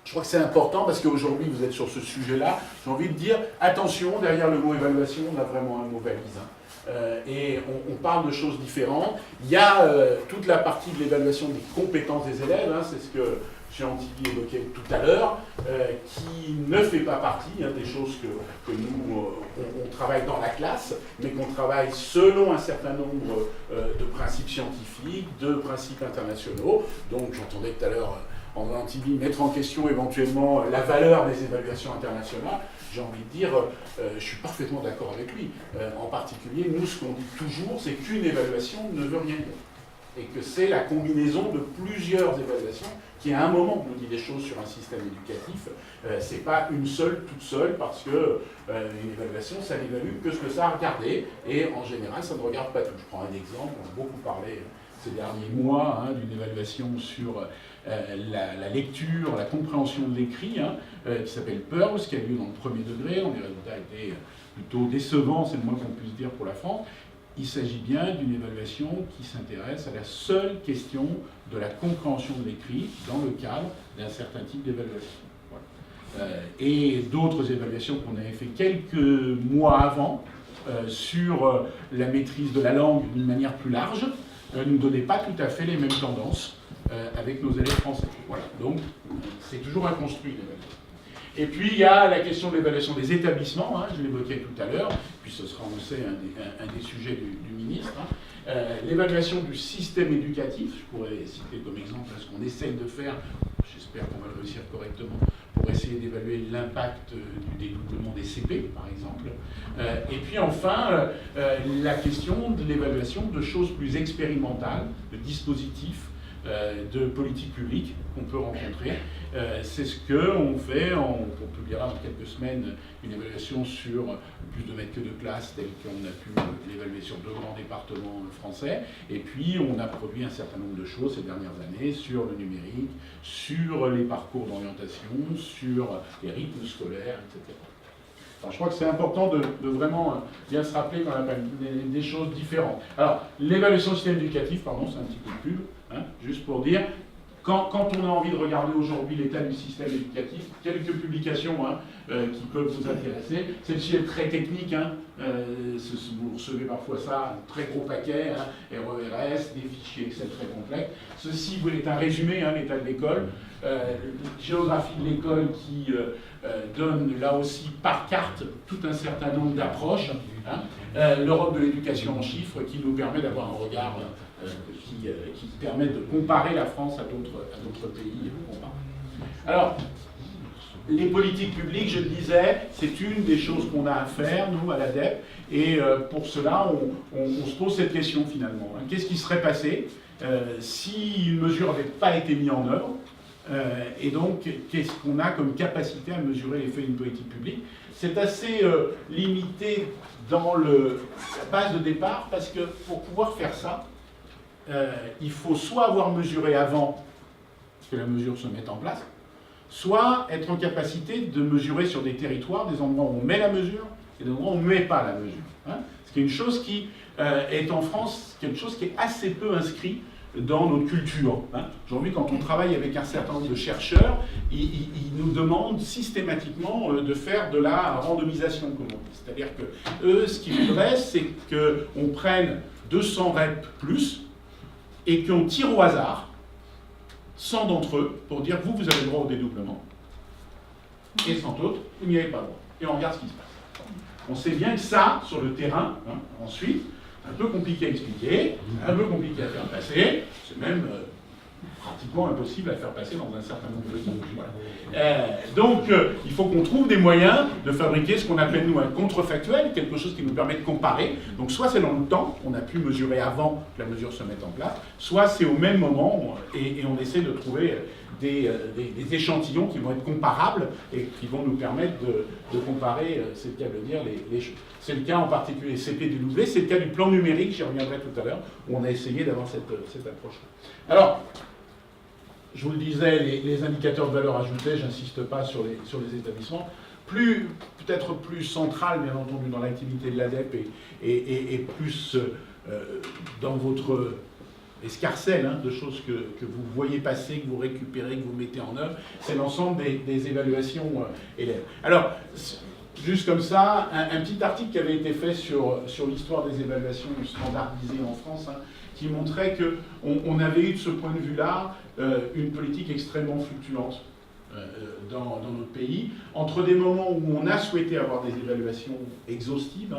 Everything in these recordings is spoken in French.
Je crois que c'est important parce qu'aujourd'hui vous êtes sur ce sujet-là. J'ai envie de dire, attention, derrière le mot évaluation, on a vraiment un mot valise. Et on parle de choses différentes. Il y a toute la partie de l'évaluation des compétences des élèves, c'est ce que Jean-Antibi évoquait tout à l'heure, qui ne fait pas partie des choses que nous, on travaille dans la classe, mais qu'on travaille selon un certain nombre de principes scientifiques, de principes internationaux. Donc j'entendais tout à l'heure Jean-Antibi mettre en question éventuellement la valeur des évaluations internationales. J'ai envie de dire, je suis parfaitement d'accord avec lui. En particulier, nous, ce qu'on dit toujours, c'est qu'une évaluation ne veut rien dire. Et que c'est la combinaison de plusieurs évaluations qui, à un moment, nous dit des choses sur un système éducatif. C'est pas une seule, toute seule, parce que une évaluation, ça n'évalue que ce que ça a regardé. Et en général, ça ne regarde pas tout. Je prends un exemple, on a beaucoup parlé ces derniers mois d'une évaluation sur la lecture, la compréhension de l'écrit, qui s'appelle PEARLS, qui a lieu dans le premier degré. Les résultats étaient plutôt décevants, c'est le moins qu'on puisse dire pour la France. Il s'agit bien d'une évaluation qui s'intéresse à la seule question de la compréhension de l'écrit dans le cadre d'un certain type d'évaluation. Voilà. Et d'autres évaluations qu'on avait fait quelques mois avant sur la maîtrise de la langue d'une manière plus large ne donnaient pas tout à fait les mêmes tendances avec nos élèves français. Voilà. Donc c'est toujours un construit l'évaluation. Et puis il y a la question de l'évaluation des établissements, je l'évoquais tout à l'heure, puis ce sera, on le sait, un des sujets du ministre. L'évaluation du système éducatif, je pourrais citer comme exemple ce qu'on essaye de faire, j'espère qu'on va le réussir correctement, pour essayer d'évaluer l'impact du dédoublement des CP, par exemple. Et puis enfin, la question de l'évaluation de choses plus expérimentales, de dispositifs, de politique publique qu'on peut rencontrer. C'est ce qu'on fait, on publiera dans quelques semaines une évaluation sur plus de mètres que de classe, telle qu'on a pu l'évaluer sur 2 grands départements français. Et puis on a produit un certain nombre de choses ces dernières années sur le numérique, sur les parcours d'orientation, sur les rythmes scolaires, etc. Alors, je crois que c'est important de vraiment bien se rappeler qu'on appelle des choses différentes. Alors, l'évaluation du système éducatif, pardon, c'est un petit coup de pub, juste pour dire, quand on a envie de regarder aujourd'hui l'état du système éducatif, quelques publications qui peuvent vous intéresser. Celle-ci est très technique, vous recevez parfois ça, un très gros paquet, RERS, des fichiers Excel très complexes. Ceci est un résumé, l'état de l'école, géographie de l'école qui donne là aussi par carte tout un certain nombre d'approches, l'Europe de l'éducation en chiffres qui nous permet d'avoir un regard qui permet de comparer la France à d'autres pays. Alors, les politiques publiques, je le disais, c'est une des choses qu'on a à faire, nous, à l'ADEPE, et pour cela, on se pose cette question finalement. Qu'est-ce qui serait passé si une mesure n'avait pas été mise en œuvre? Et donc, qu'est-ce qu'on a comme capacité à mesurer l'effet d'une politique publique? C'est assez limité dans la base de départ, parce que pour pouvoir faire ça, il faut soit avoir mesuré avant que la mesure se mette en place, soit être en capacité de mesurer sur des territoires, des endroits où on met la mesure et des endroits où on ne met pas la mesure. Ce qui est une chose qui est en France, quelque chose qui est assez peu inscrit dans notre culture. Aujourd'hui, quand on travaille avec un certain nombre de chercheurs, ils nous demandent systématiquement de faire de la randomisation, comme on dit. C'est-à-dire que eux, ce qu'ils voudraient, c'est qu'on prenne 200 reps plus, et qu'on tire au hasard 100 d'entre eux pour dire vous avez le droit au dédoublement et 100 autres, vous n'y avez pas le droit. Et on regarde ce qui se passe. On sait bien que ça, sur le terrain, ensuite, un peu compliqué à expliquer, un peu compliqué à faire passer, c'est même pratiquement impossible à faire passer dans un certain nombre de pays. Voilà. Donc, il faut qu'on trouve des moyens de fabriquer ce qu'on appelle, nous, un contrefactuel, quelque chose qui nous permet de comparer. Donc, soit c'est dans le temps, on a pu mesurer avant que la mesure se mette en place, soit c'est au même moment, et on essaie de trouver des échantillons qui vont être comparables et qui vont nous permettre de comparer, c'est le cas de le dire, les choses. C'est le cas en particulier CP du doublé, c'est le cas du plan numérique, j'y reviendrai tout à l'heure, où on a essayé d'avoir cette approche-là. Alors, je vous le disais, les indicateurs de valeur ajoutée, j'insiste pas sur les établissements, peut-être plus central, bien entendu, dans l'activité de l'ADEPE et plus dans votre escarcelle de choses que vous voyez passer, que vous récupérez, que vous mettez en œuvre. C'est l'ensemble des évaluations élèves. Alors, juste comme ça, un petit article qui avait été fait sur l'histoire des évaluations standardisées en France, qui montrait qu'on avait eu de ce point de vue-là une politique extrêmement fluctuante dans notre pays, entre des moments où on a souhaité avoir des évaluations exhaustives,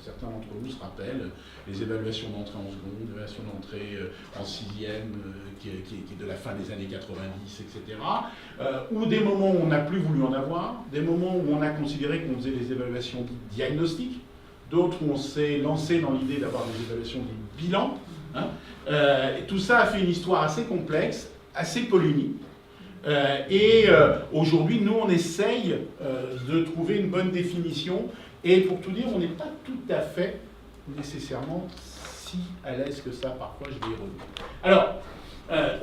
certains d'entre vous se rappellent, les évaluations d'entrée en seconde, l'évaluation d'entrée en sixième, qui est de la fin des années 90, etc., ou des moments où on n'a plus voulu en avoir, des moments où on a considéré qu'on faisait des évaluations diagnostiques, d'autres où on s'est lancé dans l'idée d'avoir des évaluations dites bilan. Et tout ça a fait une histoire assez complexe, assez polémique. Aujourd'hui, nous, on essaye de trouver une bonne définition. Et pour tout dire, on n'est pas tout à fait nécessairement si à l'aise que ça. Parfois, je vais y revenir. Alors,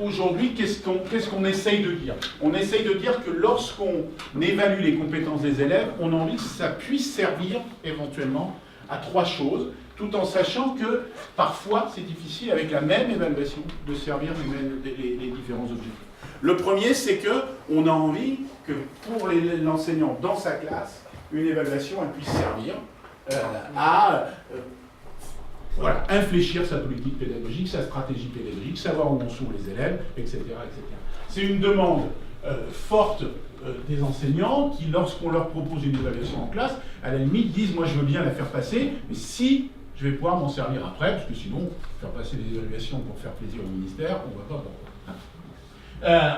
aujourd'hui, qu'est-ce qu'on essaye de dire? On essaye de dire que lorsqu'on évalue les compétences des élèves, on a envie que ça puisse servir éventuellement à trois choses, tout en sachant que parfois, c'est difficile avec la même évaluation de servir les différents objectifs. Le premier, c'est qu'on a envie que pour l'enseignant dans sa classe, une évaluation elle puisse servir à infléchir sa politique pédagogique, sa stratégie pédagogique, savoir où en sont les élèves, etc. etc. C'est une demande forte des enseignants qui, lorsqu'on leur propose une évaluation en classe, à la limite disent « moi je veux bien la faire passer, mais si je vais pouvoir m'en servir après, parce que sinon, faire passer des évaluations pour faire plaisir au ministère, on ne voit pas pourquoi. »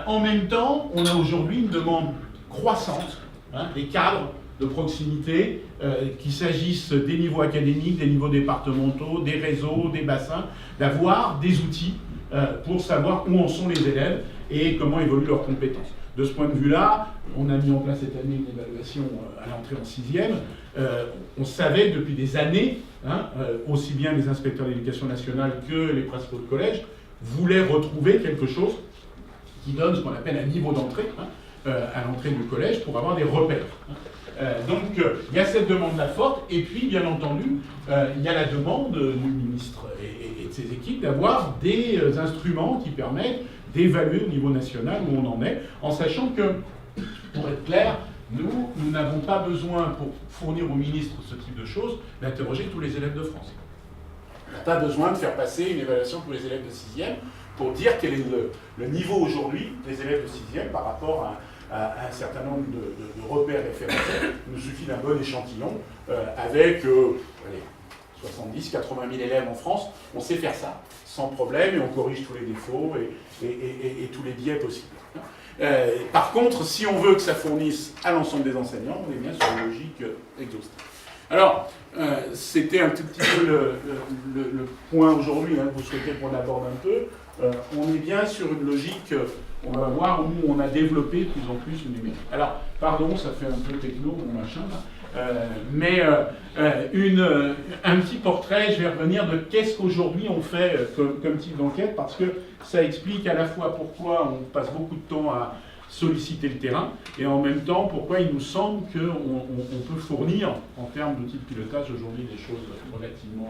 En même temps, on a aujourd'hui une demande croissante des cadres de proximité, qu'il s'agisse des niveaux académiques, des niveaux départementaux, des réseaux, des bassins, d'avoir des outils pour savoir où en sont les élèves et comment évoluent leurs compétences. De ce point de vue-là, on a mis en place cette année une évaluation à l'entrée en sixième. On savait depuis des années, aussi bien les inspecteurs d'éducation nationale que les principaux de collège voulaient retrouver quelque chose qui donne ce qu'on appelle un niveau d'entrée à l'entrée du collège pour avoir des repères. Donc il y a cette demande-là forte, et puis bien entendu, il y a la demande du ministre et de ses équipes d'avoir des instruments qui permettent d'évaluer au niveau national où on en est, en sachant que, pour être clair, nous n'avons pas besoin, pour fournir au ministre ce type de choses, d'interroger tous les élèves de France. On n'a pas besoin de faire passer une évaluation pour les élèves de 6e pour dire quel est le niveau aujourd'hui des élèves de 6e par rapport à un certain nombre de repères référentiels. Il nous suffit d'un bon échantillon avec 70, 80 000 élèves en France. On sait faire ça sans problème et on corrige tous les défauts et tous les biais possibles. Par contre, si on veut que ça fournisse à l'ensemble des enseignants, on est bien sur une logique exhaustive. Alors, c'était un tout petit peu le point aujourd'hui que vous souhaitez qu'on aborde un peu. On est bien sur une logique, on va voir, où on a développé de plus en plus le numérique. Alors, pardon, ça fait un peu techno, mon machin, là. Un petit portrait, je vais revenir de qu'est-ce qu'aujourd'hui on fait comme type d'enquête, parce que ça explique à la fois pourquoi on passe beaucoup de temps à solliciter le terrain, et en même temps pourquoi il nous semble qu'on peut fournir, en termes d'outils de pilotage, aujourd'hui des choses relativement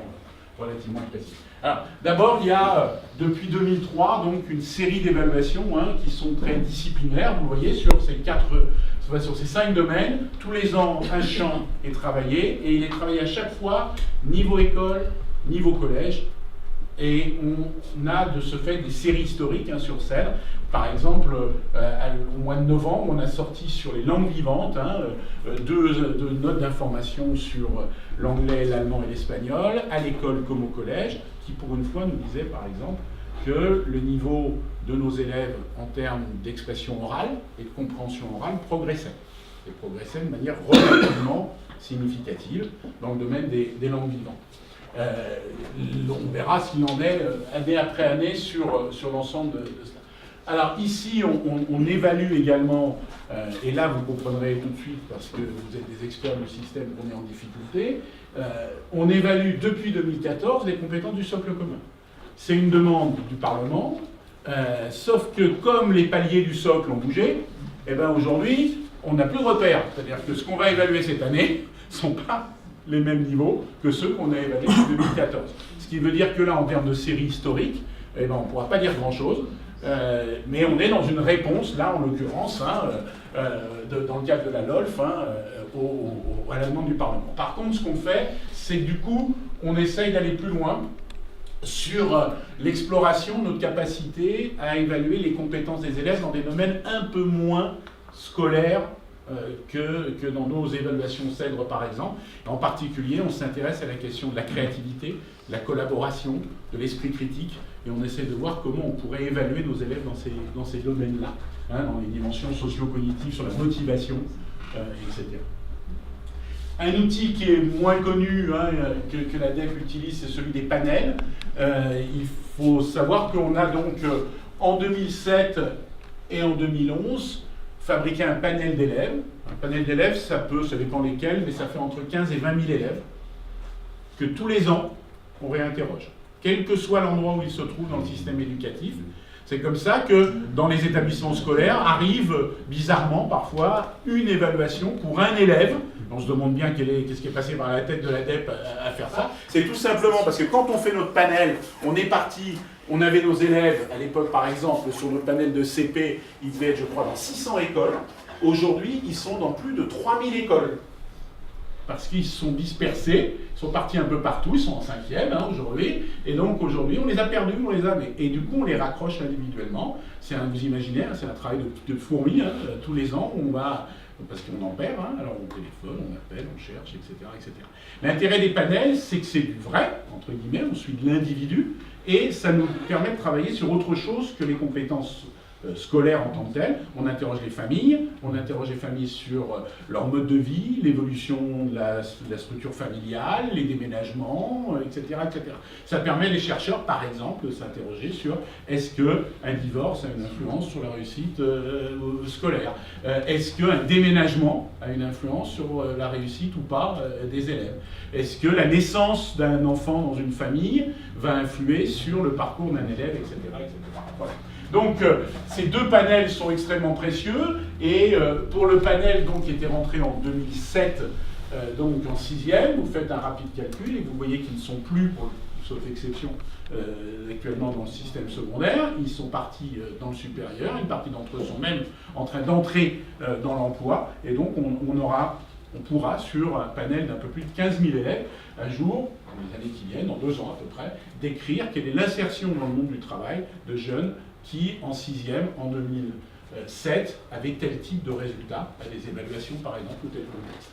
précises. Alors, d'abord, il y a, depuis 2003, donc, une série d'évaluations qui sont très disciplinaires, vous voyez, sur ces 5 domaines. Tous les ans, un champ est travaillé, et il est travaillé à chaque fois, niveau école, niveau collège, et on a de ce fait des séries historiques sur scène. Par exemple, au mois de novembre, on a sorti sur les langues vivantes deux notes d'information sur l'anglais, l'allemand et l'espagnol, à l'école comme au collège, qui pour une fois nous disaient par exemple que le niveau de nos élèves en termes d'expression orale et de compréhension orale progressait. Et progressait de manière relativement significative dans le domaine des langues vivantes. On verra s'il en est année après année sur l'ensemble de cela. Alors ici, on évalue également, et là vous comprendrez tout de suite parce que vous êtes des experts du système, qu'on est en difficulté, on évalue depuis 2014 les compétences du socle commun. C'est une demande du Parlement, sauf que comme les paliers du socle ont bougé, eh ben aujourd'hui, on n'a plus de repères. C'est-à-dire que ce qu'on va évaluer cette année ne sont pas les mêmes niveaux que ceux qu'on a évalués en 2014. Ce qui veut dire que là, en termes de série historique, eh ben, on ne pourra pas dire grand-chose. Mais on est dans une réponse, là en l'occurrence, dans le cadre de la LOLF, à la demande du Parlement. Par contre, ce qu'on fait, c'est que du coup, on essaye d'aller plus loin sur l'exploration de notre capacité à évaluer les compétences des élèves dans des domaines un peu moins scolaires que dans nos évaluations CEDRE par exemple. En particulier, on s'intéresse à la question de la créativité, de la collaboration, de l'esprit critique, et on essaie de voir comment on pourrait évaluer nos élèves dans ces domaines-là, dans les dimensions socio-cognitives, sur la motivation, etc. Un outil qui est moins connu que la DEC utilise, c'est celui des panels. Il faut savoir qu'on a donc en 2007 et en 2011 fabriqué un panel d'élèves. Un panel d'élèves, ça dépend lesquels, mais ça fait entre 15 et 20 000 élèves que tous les ans, on réinterroge. Quel que soit l'endroit où ils se trouvent dans le système éducatif. C'est comme ça que dans les établissements scolaires arrive bizarrement parfois une évaluation pour un élève. On se demande bien qu'est-ce qui est passé par la tête de la DEP à faire ça. C'est tout simplement parce que quand on fait notre panel, on est parti, on avait nos élèves, à l'époque par exemple, sur notre panel de CP, ils devaient être, je crois, dans 600 écoles. Aujourd'hui, ils sont dans plus de 3000 écoles. Parce qu'ils se sont dispersés, ils sont partis un peu partout, ils sont en 5e aujourd'hui, et donc aujourd'hui on les a perdus, on les a, et du coup on les raccroche individuellement. Vous imaginez, c'est un travail de fourmi, tous les ans on va, parce qu'on en perd, alors on téléphone, on appelle, on cherche, etc. etc. L'intérêt des panels, c'est que c'est du vrai, entre guillemets, on suit de l'individu, et ça nous permet de travailler sur autre chose que les compétences scolaire en tant que tel. On interroge les familles sur leur mode de vie, l'évolution de la structure familiale, les déménagements, etc., etc. Ça permet les chercheurs, par exemple, de s'interroger sur est-ce qu'un divorce a une influence sur la réussite scolaire, est-ce qu'un déménagement a une influence sur la réussite ou pas des élèves, est-ce que la naissance d'un enfant dans une famille va influer sur le parcours d'un élève, etc., etc. Voilà. Donc ces deux panels sont extrêmement précieux, et pour le panel donc, qui était rentré en 2007, donc en 6e, vous faites un rapide calcul et vous voyez qu'ils ne sont plus, sauf exception, actuellement dans le système secondaire, ils sont partis dans le supérieur, une partie d'entre eux sont même en train d'entrer dans l'emploi, et donc on pourra, sur un panel d'un peu plus de 15 000 élèves, un jour, dans les années qui viennent, dans 2 ans à peu près, décrire quelle est l'insertion dans le monde du travail de jeunes qui, en 6e, en 2007, avaient tel type de résultats, à des évaluations par exemple, ou tel contexte.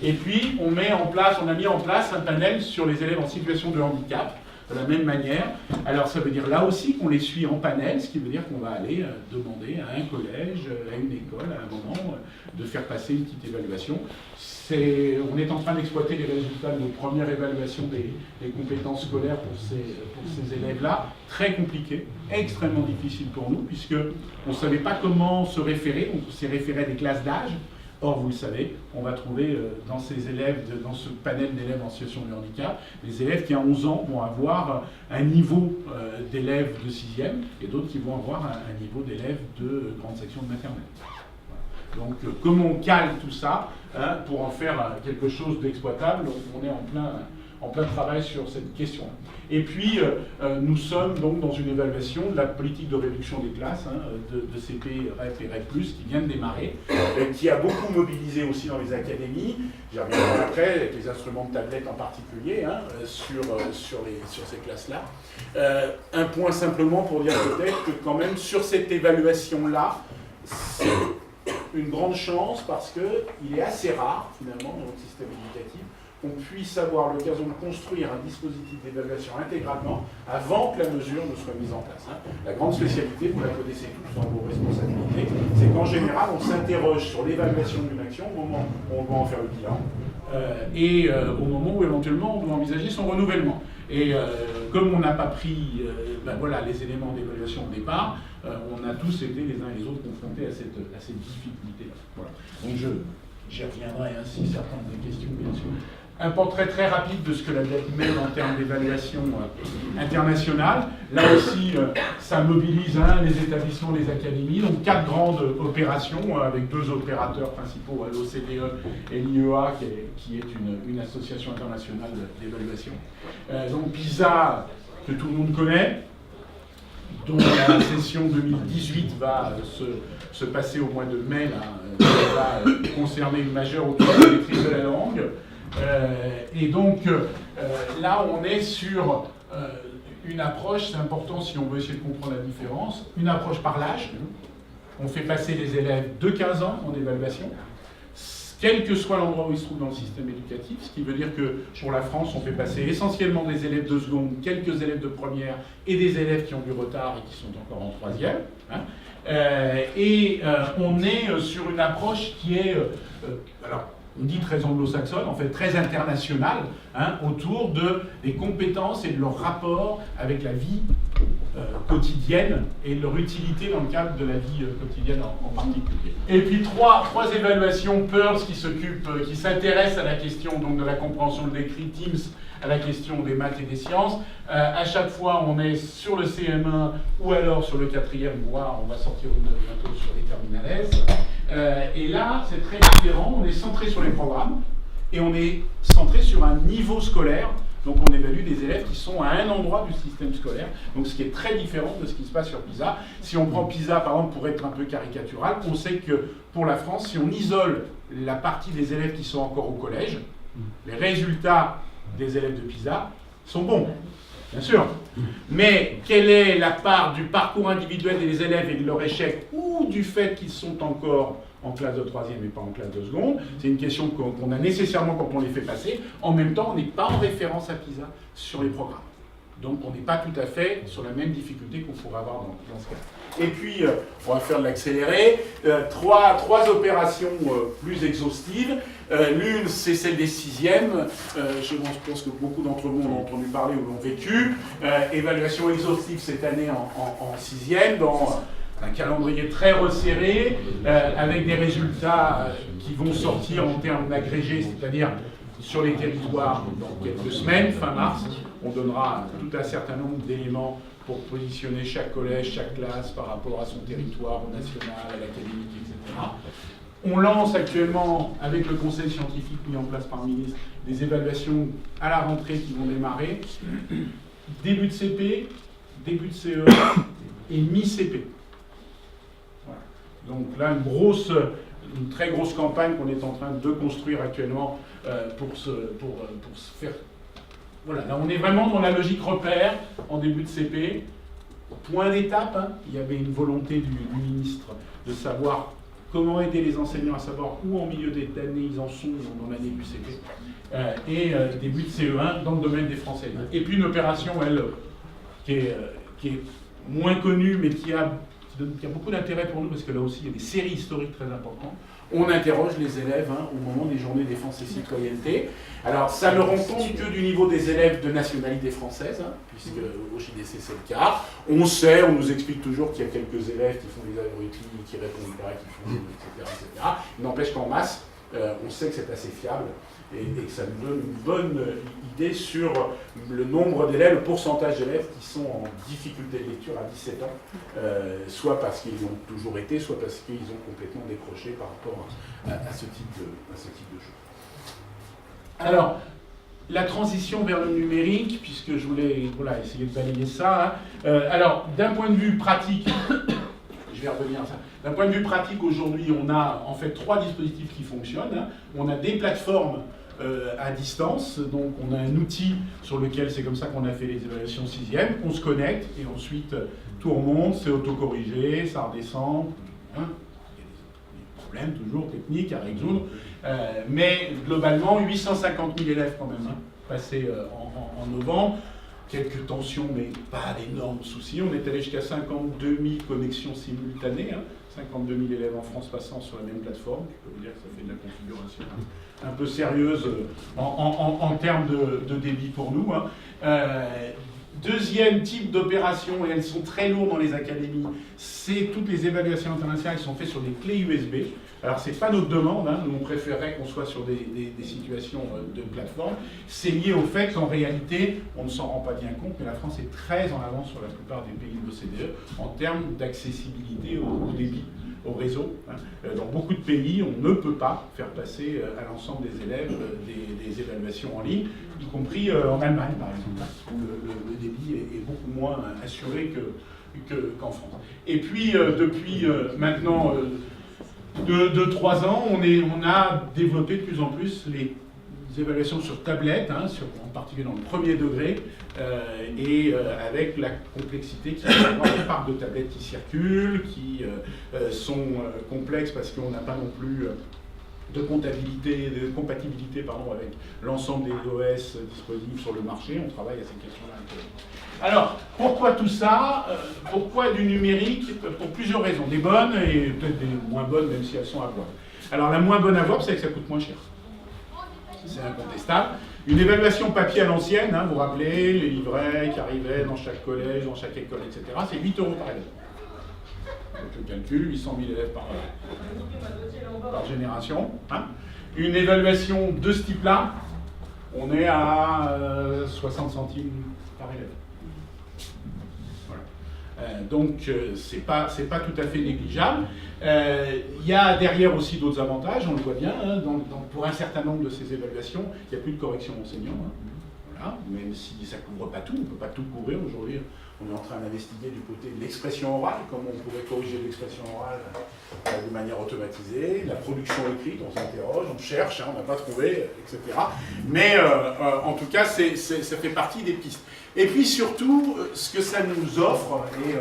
Et puis, on a mis en place un panel sur les élèves en situation de handicap, de la même manière. Alors ça veut dire là aussi qu'on les suit en panel, ce qui veut dire qu'on va aller demander à un collège, à une école, à un moment, de faire passer une petite évaluation. On est en train d'exploiter les résultats de notre première évaluation des compétences scolaires pour ces élèves-là. Très compliqué, extrêmement difficile pour nous, puisqu'on ne savait pas comment se référer, on s'est référé à des classes d'âge. Or, vous le savez, on va trouver dans ces élèves, dans ce panel d'élèves en situation de handicap, des élèves qui à 11 ans vont avoir un niveau d'élèves de 6e, et d'autres qui vont avoir un niveau d'élèves de grande section de maternelle. Voilà. Donc, comment on cale tout ça pour en faire quelque chose d'exploitable? On est en plein travail sur cette question. Et puis, nous sommes donc dans une évaluation de la politique de réduction des classes, de CP, REP et REP+, qui vient de démarrer, qui a beaucoup mobilisé aussi dans les académies. J'y reviendrai après, avec les instruments de tablette en particulier, sur ces classes-là. Un point simplement pour dire peut-être que quand même, sur cette évaluation-là, c'est une grande chance parce qu'il est assez rare, finalement, dans notre système éducatif, qu'on puisse avoir l'occasion de construire un dispositif d'évaluation intégralement avant que la mesure ne soit mise en place. La grande spécialité, vous la connaissez tous dans vos responsabilités, c'est qu'en général, on s'interroge sur l'évaluation d'une action au moment où on doit en faire le bilan et au moment où éventuellement on doit envisager son renouvellement. Et comme on n'a pas pris les éléments d'évaluation au départ, on a tous été les uns et les autres confrontés à cette difficulté-là. Voilà. Donc j'y reviendrai ainsi certaines des questions, bien sûr. Un portrait très rapide de ce que la DEP mène en termes d'évaluation internationale. Là aussi, ça mobilise les établissements, les académies. Donc 4 grandes opérations avec 2 opérateurs principaux, l'OCDE et l'IEA, qui est une association internationale d'évaluation. Donc PISA, que tout le monde connaît. dont la session 2018 va se passer au mois de mai, là, qui va concerner une majeure autour de la maîtrise de la langue. Et donc, là, on est sur une approche, c'est important si on veut essayer de comprendre la différence, une approche par l'âge. On fait passer les élèves de 15 ans en évaluation, quel que soit l'endroit où ils se trouvent dans le système éducatif, ce qui veut dire que pour la France, on fait passer essentiellement des élèves de seconde, quelques élèves de première et des élèves qui ont du retard et qui sont encore en troisième. Hein. On est sur une approche qui est, alors on dit très anglo-saxonne, en fait très internationale, hein, autour des compétences et de leur rapport avec la vie quotidienne et de leur utilité dans le cadre de la vie quotidienne en particulier. Et puis trois évaluations PEARLS qui s'intéressent à la question donc, de la compréhension de l'écrit, TEAMS à la question des maths et des sciences. À chaque fois, on est sur le CM1 ou alors sur le 4e, voire on va sortir une note bientôt sur les terminales S. Et là, c'est très différent. On est centré sur les programmes et on est centré sur un niveau scolaire. Donc on évalue des élèves qui sont à un endroit du système scolaire, donc ce qui est très différent de ce qui se passe sur PISA. Si on prend PISA, par exemple, pour être un peu caricatural, on sait que pour la France, si on isole la partie des élèves qui sont encore au collège, les résultats des élèves de PISA sont bons, bien sûr. Mais quelle est la part du parcours individuel des élèves et de leur échec, ou du fait qu'ils sont encore en classe de 3e et pas en classe de seconde? C'est une question qu'on a nécessairement quand on les fait passer. En même temps, on n'est pas en référence à PISA sur les programmes. Donc on n'est pas tout à fait sur la même difficulté qu'on pourrait avoir dans ce cas. Et puis, on va faire de l'accéléré. Trois opérations plus exhaustives. L'une, c'est celle des 6e. Je pense que beaucoup d'entre vous en ont entendu parler ou l'ont vécu. Évaluation exhaustive cette année en 6e, dans un calendrier très resserré, avec des résultats qui vont sortir en termes d'agrégé, c'est-à-dire sur les territoires dans quelques semaines, fin mars. On donnera tout un certain nombre d'éléments pour positionner chaque collège, chaque classe par rapport à son territoire, au national, à l'académique, etc. On lance actuellement, avec le conseil scientifique mis en place par le ministre, des évaluations à la rentrée qui vont démarrer. Début de CP, début de CE1 et mi-CP. Voilà. Donc là, une très grosse campagne qu'on est en train de construire actuellement pour se faire... Voilà, là on est vraiment dans la logique repère en début de CP. Point d'étape, hein. Il y avait une volonté du ministre de savoir comment aider les enseignants à savoir où en milieu d'année ils en sont dans l'année du CP. Et début de CE1 dans le domaine des français. Et puis une opération, elle, qui est moins connue, mais qui a beaucoup d'intérêt pour nous, parce que là aussi il y a des séries historiques très importantes. On interroge les élèves au moment des journées défense et citoyenneté. Alors ça ne rend compte que du niveau des élèves de nationalité française, puisque au JDC c'est le cas. On sait, on nous explique toujours qu'il y a quelques élèves qui font des algorithmes, qui répondent pas, qui font etc. Il n'empêche qu'en masse, on sait que c'est assez fiable et que ça nous donne une bonne idée sur le nombre d'élèves, le pourcentage d'élèves qui sont en difficulté de lecture à 17 ans, soit parce qu'ils ont toujours été, soit parce qu'ils ont complètement décroché par rapport à ce type de choses. Alors, la transition vers le numérique, puisque je voulais essayer de balayer ça. Alors, d'un point de vue pratique, je vais revenir à ça. D'un point de vue pratique, aujourd'hui, on a en fait 3 dispositifs qui fonctionnent. On a des plateformes à distance, donc on a un outil sur lequel c'est comme ça qu'on a fait les évaluations 6e. On se connecte et ensuite tout remonte, c'est autocorrigé, ça redescend. Il y a des problèmes toujours techniques à résoudre, mais globalement 850 000 élèves quand même passés en novembre. Quelques tensions, mais pas d'énormes soucis. On est allé jusqu'à 52 000 connexions simultanées, 52 000 élèves en France passant sur la même plateforme. Je peux vous dire que ça fait de la configuration un peu sérieuse en termes de débit pour nous. Deuxième type d'opération, et elles sont très lourdes dans les académies, c'est toutes les évaluations internationales qui sont faites sur des clés USB. Alors, ce n'est pas notre demande, nous on préférerait qu'on soit sur des situations de plateforme. C'est lié au fait qu'en réalité, on ne s'en rend pas bien compte, mais la France est très en avance sur la plupart des pays de l'OCDE en termes d'accessibilité au débit, au réseau. Dans beaucoup de pays, on ne peut pas faire passer à l'ensemble des élèves des évaluations en ligne, y compris en Allemagne, par exemple, où le débit est beaucoup moins assuré qu'en France. Et puis, depuis maintenant 2-3 ans, on a développé de plus en plus les évaluations sur tablette, hein, en particulier dans le premier degré, avec la complexité qu'il y a des parcs de tablettes qui circulent, qui sont complexes parce qu'on n'a pas non plus de compatibilité avec l'ensemble des OS disponibles sur le marché. On travaille à ces questions-là. Alors, pourquoi tout ça? Pourquoi du numérique? Pour plusieurs raisons. Des bonnes et peut-être des moins bonnes, même si elles sont à voir. Alors, la moins bonne à voir, c'est que ça coûte moins cher. C'est incontestable. Une évaluation papier à l'ancienne, hein, vous vous rappelez, les livrets qui arrivaient dans chaque collège, dans chaque école, etc., c'est 8 € par élève. Donc le calcul, 800 000 élèves par génération. Hein. Une évaluation de ce type-là, on est à 60 centimes par élève. Voilà. Donc c'est pas tout à fait négligeable. Il y a derrière aussi d'autres avantages, on le voit bien, hein, pour un certain nombre de ces évaluations, il n'y a plus de correction enseignant. Hein. Voilà. Même si ça ne couvre pas tout, on ne peut pas tout couvrir aujourd'hui. On est en train d'investiguer du côté de l'expression orale, comment on pourrait corriger l'expression orale de manière automatisée, la production écrite, on s'interroge, on cherche, hein, on n'a pas trouvé, etc. Mais en tout cas, ça fait partie des pistes. Et puis surtout, ce que ça nous offre, et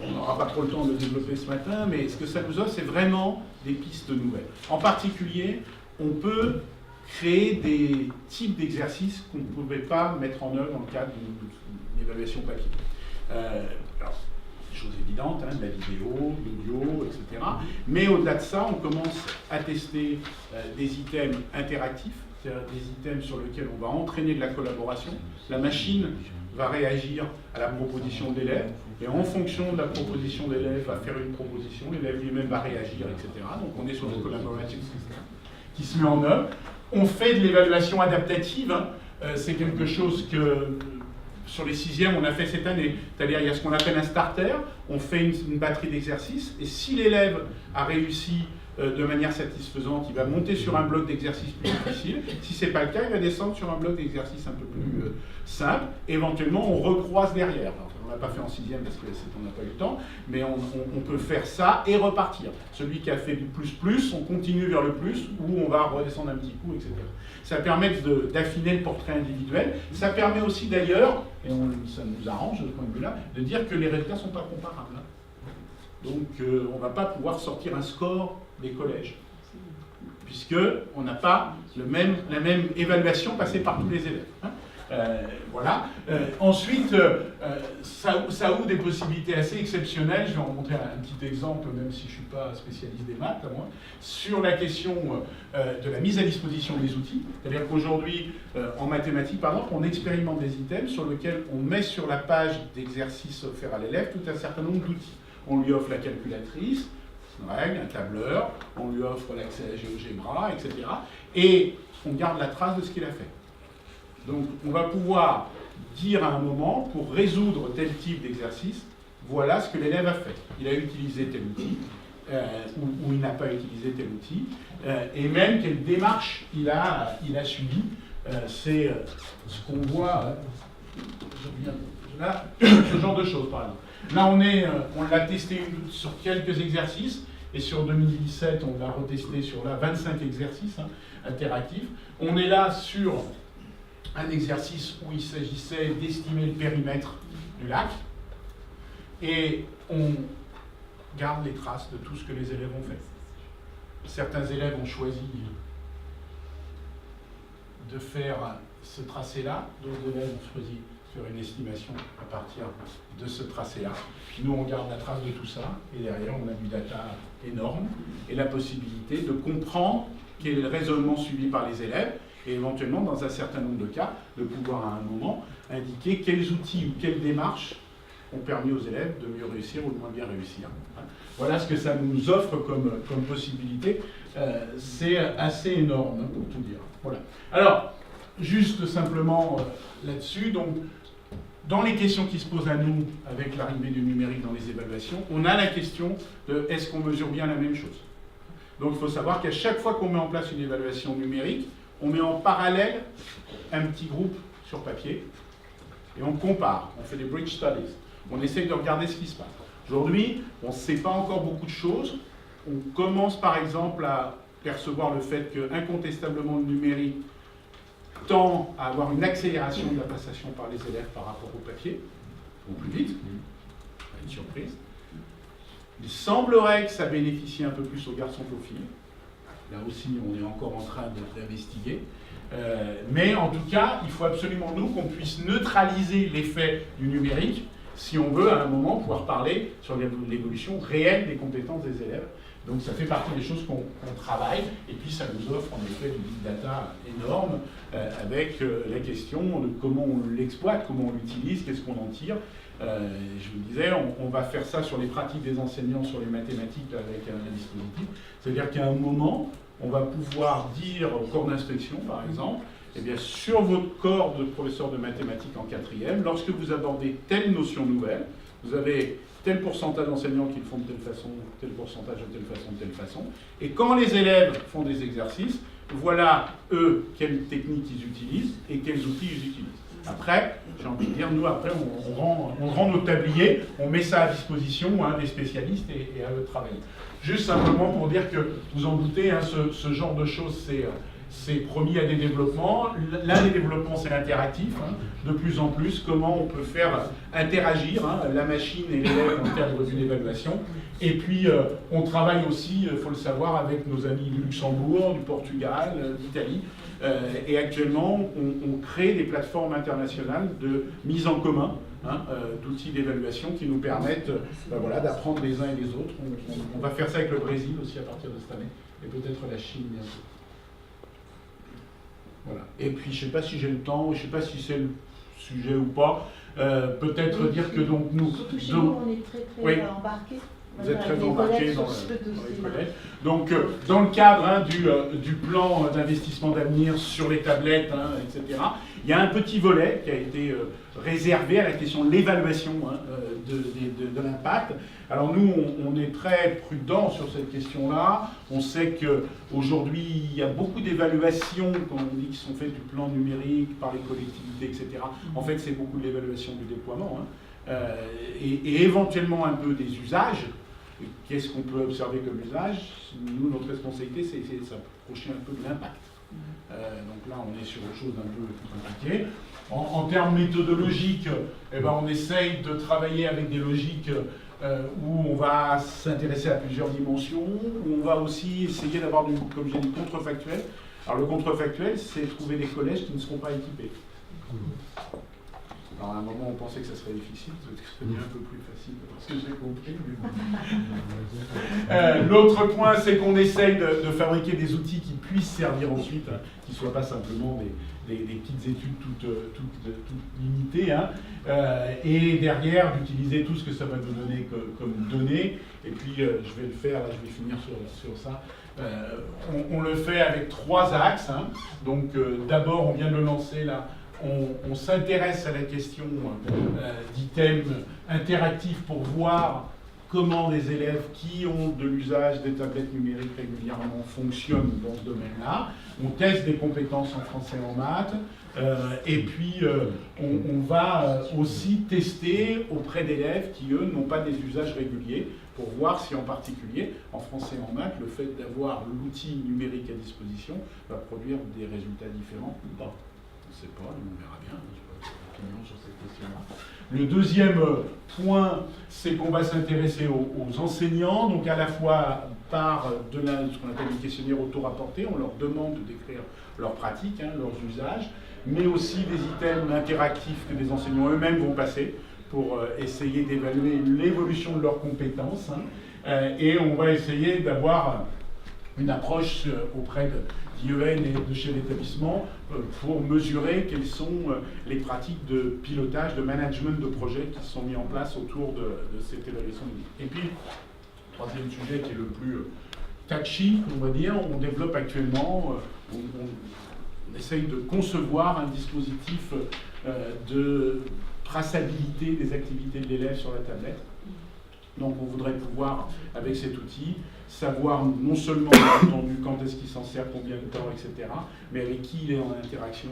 on n'aura pas trop le temps de le développer ce matin, mais ce que ça nous offre, c'est vraiment des pistes nouvelles. En particulier, on peut créer des types d'exercices qu'on ne pouvait pas mettre en œuvre dans le cadre d'une évaluation papier. Alors, des choses évidentes, hein, de la vidéo, l'audio, etc. Mais au-delà de ça, on commence à tester des items interactifs, c'est-à-dire des items sur lesquels on va entraîner de la collaboration. La machine va réagir à la proposition de l'élève, et en fonction de la proposition de l'élève, va faire une proposition, l'élève lui-même va réagir, etc. Donc on est sur une collaboration qui se met en œuvre. On fait de l'évaluation adaptative, hein. C'est quelque chose que sur les 6e on a fait cette année. C'est-à-dire il y a ce qu'on appelle un starter, on fait une batterie d'exercices, et si l'élève a réussi de manière satisfaisante, il va monter sur un bloc d'exercice plus difficile. Si ce n'est pas le cas, il va descendre sur un bloc d'exercice un peu plus simple. Éventuellement, on recroise derrière. Alors, on ne l'a pas fait en 6e parce qu'on n'a pas eu le temps, mais on peut faire ça et repartir. Celui qui a fait du plus, on continue vers le plus, ou on va redescendre un petit coup, etc. Ça permet d'affiner le portrait individuel. Ça permet aussi d'ailleurs, et ça nous arrange de ce point de vue-là, de dire que les résultats ne sont pas comparables. Donc on ne va pas pouvoir sortir un score des collèges, puisqu'on n'a pas la même évaluation passée par tous les élèves. Hein. Voilà. Ensuite, ça ouvre des possibilités assez exceptionnelles. Je vais en montrer un petit exemple, même si je ne suis pas spécialiste des maths, à moi, sur la question de la mise à disposition des outils. C'est-à-dire qu'aujourd'hui, en mathématiques, par exemple, on expérimente des items sur lesquels on met sur la page d'exercice offert à l'élève tout un certain nombre d'outils. On lui offre la calculatrice, une règle, un tableur, on lui offre l'accès à GeoGebra, etc. Et on garde la trace de ce qu'il a fait. Donc on va pouvoir dire à un moment, pour résoudre tel type d'exercice, voilà ce que l'élève a fait. Il a utilisé tel outil, ou il n'a pas utilisé tel outil, et même quelle démarche il a suivi. C'est ce qu'on voit, là, ce genre de choses par exemple. Là, on l'a testé sur quelques exercices, et sur 2017, on l'a retesté sur 25 exercices interactifs. On est là sur un exercice où il s'agissait d'estimer le périmètre du lac, et on garde les traces de tout ce que les élèves ont fait. Certains élèves ont choisi de faire ce tracé-là, d'autres élèves ont choisi de faire une estimation à partir de ce tracé-là. Nous, on garde la trace de tout ça, et derrière, on a du data énorme, et la possibilité de comprendre quel est le raisonnement suivi par les élèves, et éventuellement, dans un certain nombre de cas, de pouvoir à un moment indiquer quels outils ou quelles démarches ont permis aux élèves de mieux réussir ou de moins bien réussir. Voilà ce que ça nous offre comme possibilité. C'est assez énorme, pour tout dire. Voilà. Alors, juste simplement là-dessus, donc, dans les questions qui se posent à nous avec l'arrivée du numérique dans les évaluations, on a la question de est-ce qu'on mesure bien la même chose? Donc il faut savoir qu'à chaque fois qu'on met en place une évaluation numérique, on met en parallèle un petit groupe sur papier et on compare, on fait des bridge studies. on essaye de regarder ce qui se passe. Aujourd'hui, on ne sait pas encore beaucoup de choses. On commence par exemple à percevoir le fait qu'incontestablement le numérique tend à avoir une accélération de la passation par les élèves par rapport au papier, ou plus vite, pas une surprise. Il semblerait que ça bénéficie un peu plus aux garçons qu'aux filles. Là aussi, on est encore en train d'investiguer. Mais en tout cas, il faut absolument, nous, qu'on puisse neutraliser l'effet du numérique si on veut, à un moment, pouvoir parler sur l'évolution réelle des compétences des élèves. Donc ça fait partie des choses qu'on travaille, et puis ça nous offre en effet du big data énorme, avec la question de comment on l'exploite, comment on l'utilise, qu'est-ce qu'on en tire. Je vous disais, on va faire ça sur les pratiques des enseignants, sur les mathématiques, avec un dispositif. C'est-à-dire qu'à un moment, on va pouvoir dire au corps d'inspection, par exemple, eh bien, sur votre corps de professeur de mathématiques en 4e, lorsque vous abordez telle notion nouvelle, vous avez tel pourcentage d'enseignants qui le font de telle façon, tel pourcentage de telle façon, de telle façon. Et quand les élèves font des exercices, voilà, eux, quelles techniques ils utilisent et quels outils ils utilisent. Après, j'ai envie de dire, nous, après, on rend nos tabliers, on met ça à disposition des spécialistes et à eux de travailler. Juste simplement pour dire que, vous en doutez, ce genre de choses, c'est promis à des développements. L'un des développements, c'est l'interactif. De plus en plus, comment on peut faire interagir la machine et l'élève dans le cadre d'une évaluation. Et puis, on travaille aussi, il faut le savoir, avec nos amis du Luxembourg, du Portugal, d'Italie. Et actuellement, on crée des plateformes internationales de mise en commun d'outils d'évaluation qui nous permettent d'apprendre les uns et les autres. On va faire ça avec le Brésil aussi à partir de cette année, et peut-être la Chine bientôt. Voilà. Et puis, je ne sais pas si j'ai le temps, je ne sais pas si c'est le sujet ou pas, peut-être dire que donc nous... Surtout chez nous, on est très embarqués. Vous êtes très embarqués dans les collèges. Donc, dans le cadre du plan d'investissement d'avenir sur les tablettes, etc., il y a un petit volet qui a été réservé à la question de l'évaluation de l'impact. Alors nous, on est très prudents sur cette question-là. On sait qu'aujourd'hui, il y a beaucoup d'évaluations, comme on dit, qui sont faites du plan numérique par les collectivités, etc. En fait, c'est beaucoup de l'évaluation du déploiement, et éventuellement un peu des usages. Qu'est-ce qu'on peut observer comme usage? Nous, notre responsabilité, c'est de s'approcher un peu de l'impact. Donc là, on est sur autre chose d'un peu plus compliqué. En termes méthodologiques, on essaye de travailler avec des logiques où on va s'intéresser à plusieurs dimensions, où on va aussi essayer d'avoir, comme j'ai dit, contrefactuel. Alors le contrefactuel, c'est trouver des collèges qui ne seront pas équipés. Alors à un moment, on pensait que ça serait difficile, peut-être que ça devient un peu plus facile, parce que j'ai compris. L'autre point, c'est qu'on essaye de fabriquer des outils qui puissent servir ensuite, qui ne soient pas simplement des petites études toutes limitées, et derrière, d'utiliser tout ce que ça va nous donner comme données. Et puis, je vais le faire, là, je vais finir sur ça. On le fait avec 3 axes. Donc, d'abord, on vient de le lancer là. On s'intéresse à la question d'items interactifs pour voir comment les élèves qui ont de l'usage des tablettes numériques régulièrement fonctionnent dans ce domaine-là. On teste des compétences en français et en maths. Et puis, on va aussi tester auprès d'élèves qui, eux, n'ont pas des usages réguliers pour voir si, en particulier, en français et en maths, le fait d'avoir l'outil numérique à disposition va produire des résultats différents ou pas. On ne sait pas, on verra bien, je n'ai pas d'opinion sur cette question-là. Le deuxième point, c'est qu'on va s'intéresser aux enseignants, donc à la fois par ce qu'on appelle des questionnaires auto-rapportés, on leur demande de décrire leurs pratiques, leurs usages, mais aussi des items interactifs que les enseignants eux-mêmes vont passer pour essayer d'évaluer l'évolution de leurs compétences, et on va essayer d'avoir une approche auprès d'IEN et de chez l'établissement pour mesurer quelles sont les pratiques de pilotage, de management de projets qui sont mis en place autour de cette évaluation. Et puis, troisième sujet qui est le plus touchy, on va dire, on développe actuellement, on essaye de concevoir un dispositif de traçabilité des activités de l'élève sur la tablette. Donc on voudrait pouvoir, avec cet outil, savoir non seulement, bien entendu, quand est-ce qu'il s'en sert, combien de temps, etc., mais avec qui il est en interaction,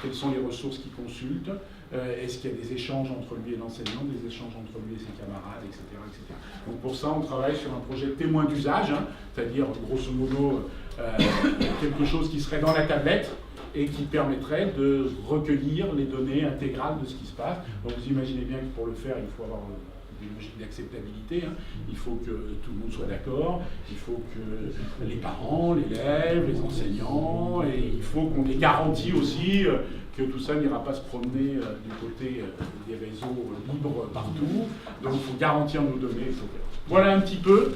quelles sont les ressources qu'il consulte, Est-ce qu'il y a des échanges entre lui et l'enseignant, des échanges entre lui et ses camarades, etc., etc. Donc pour ça, on travaille sur un projet témoin d'usage, hein, c'est-à-dire grosso modo quelque chose qui serait dans la tablette et qui permettrait de recueillir les données intégrales de ce qui se passe. Donc vous imaginez bien que pour le faire, il faut avoir des logiques d'acceptabilité, hein. Il faut que tout le monde soit d'accord, il faut que les parents, l'élève, les enseignants, et il faut qu'on ait garanti aussi que tout ça n'ira pas se promener du côté des réseaux libres partout. Donc il faut garantir nos données, etc. Voilà un petit peu,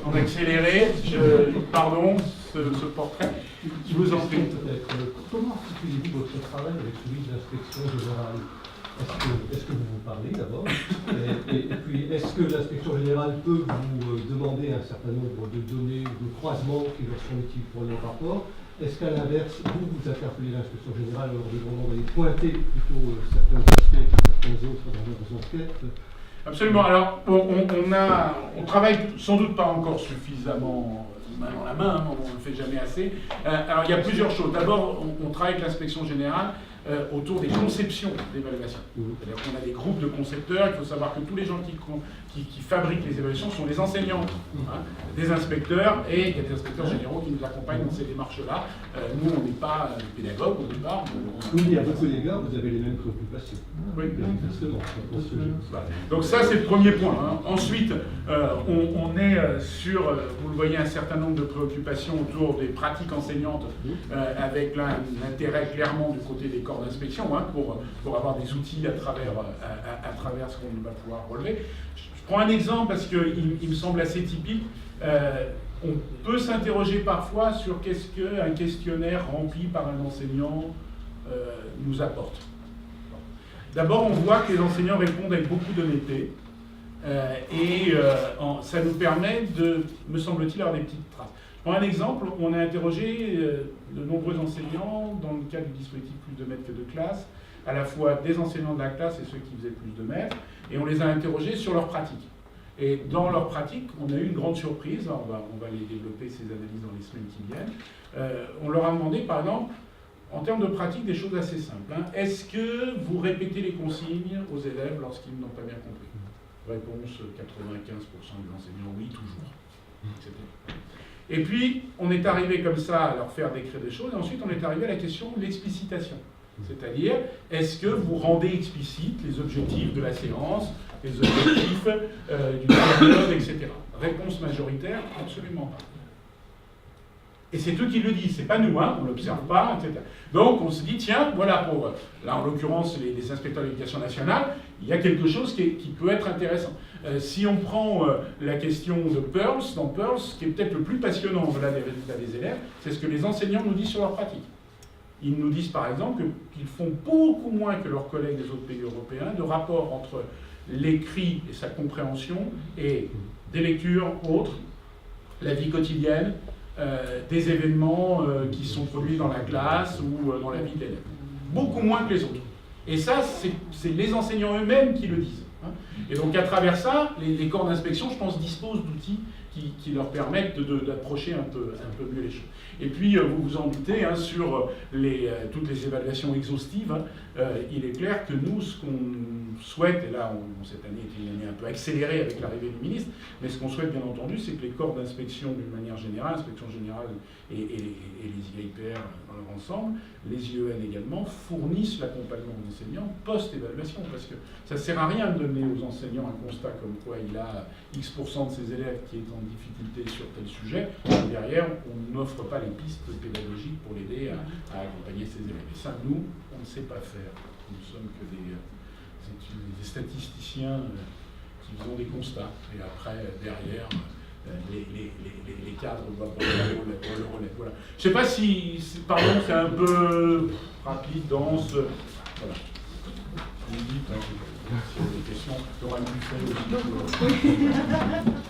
en accéléré, pardon, ce portrait. Je vous en prie. Comment articulez-vous votre travail avec celui de l'inspection générale ? Est-ce que vous vous parlez d'abord et puis, est-ce que l'inspection générale peut vous demander un certain nombre de données, de croisements qui leur sont utiles pour leur rapport? Est-ce qu'à l'inverse, vous interpellez l'inspection générale en leur demandant d'aller pointer plutôt certains aspects que certains autres dans leurs enquêtes? Absolument. Alors, on travaille sans doute pas encore suffisamment main dans la main, hein, on ne le fait jamais assez. Alors, il y a plusieurs choses. D'abord, on travaille avec l'inspection générale autour des conceptions d'évaluation. C'est-à-dire qu'on a des groupes de concepteurs. Il faut savoir que tous les gens qui fabriquent les évaluations sont des enseignants, hein, des inspecteurs, et il y a des inspecteurs généraux qui nous accompagnent dans ces démarches-là. Nous, on n'est pas pédagogues au départ. Oui, à votre égard, vous avez les mêmes préoccupations. Oui, exactement. Donc ça, c'est le premier point. Hein. Ensuite, on est sur, vous le voyez, un certain nombre de préoccupations autour des pratiques enseignantes, avec l'intérêt clairement du côté des corps d'inspection, hein, pour avoir des outils à travers ce qu'on va pouvoir relever. Je prends un exemple parce qu'il me semble assez typique. On peut s'interroger parfois sur qu'est-ce qu'un questionnaire rempli par un enseignant nous apporte. D'abord, on voit que les enseignants répondent avec beaucoup d'honnêteté ça nous permet de, me semble-t-il, avoir des petites traces. Je prends un exemple, on a interrogé de nombreux enseignants dans le cadre du dispositif plus de maîtres que de classe, à la fois des enseignants de la classe et ceux qui faisaient plus de maîtres, et on les a interrogés sur leur pratique. Et dans leur pratique, on a eu une grande surprise, on va les développer ces analyses dans les semaines qui viennent. On leur a demandé, par exemple, en termes de pratique, des choses assez simples. Hein. Est-ce que vous répétez les consignes aux élèves lorsqu'ils n'ont pas bien compris? Réponse 95% des enseignants, oui, toujours. Etc. Et puis, on est arrivé comme ça à leur faire décrire des choses, et ensuite on est arrivé à la question de l'explicitation. C'est-à-dire, est-ce que vous rendez explicite les objectifs de la séance, les objectifs du période, etc. Réponse majoritaire, absolument pas. Et c'est eux qui le disent, c'est pas nous, hein, on ne l'observe pas, etc. Donc on se dit, tiens, voilà, pour, là en l'occurrence les inspecteurs de l'éducation nationale, il y a quelque chose qui peut être intéressant. Si on prend la question de Pearls, dans Pearls, ce qui est peut-être le plus passionnant au-delà des résultats des élèves, c'est ce que les enseignants nous disent sur leur pratique. Ils nous disent par exemple qu'ils font beaucoup moins que leurs collègues des autres pays européens de rapport entre l'écrit et sa compréhension et des lectures autres, la vie quotidienne, des événements qui sont produits dans la classe ou dans la vie de l'élève. Beaucoup moins que les autres. Et ça, c'est les enseignants eux-mêmes qui le disent. Hein. Et donc à travers ça, les corps d'inspection, je pense, disposent d'outils qui leur permettent d'approcher un peu mieux les choses. Et puis, vous vous en doutez, hein, sur toutes les évaluations exhaustives, hein, il est clair que nous, ce qu'on souhaite, et là, cette année était une année un peu accélérée avec l'arrivée du ministre, mais ce qu'on souhaite, bien entendu, c'est que les corps d'inspection, d'une manière générale, l'inspection générale et les IAIPR dans leur ensemble, les IEN également, fournissent l'accompagnement aux enseignants post-évaluation, parce que ça ne sert à rien de donner aux enseignants un constat comme quoi il a X% de ses élèves qui est en difficulté sur tel sujet, et derrière, on n'offre pas les pistes pédagogiques pour l'aider à accompagner ses élèves. Et ça, nous, on ne sait pas faire. Nous ne sommes que des statisticiens qui faisons des constats. Et après, derrière, les cadres doivent prendre le relais. Voilà. Je ne sais pas si, pardon, c'est un peu rapide, dense. Voilà. Vous me dites, hein, si vous avez des questions, il y aura une buffet aussi.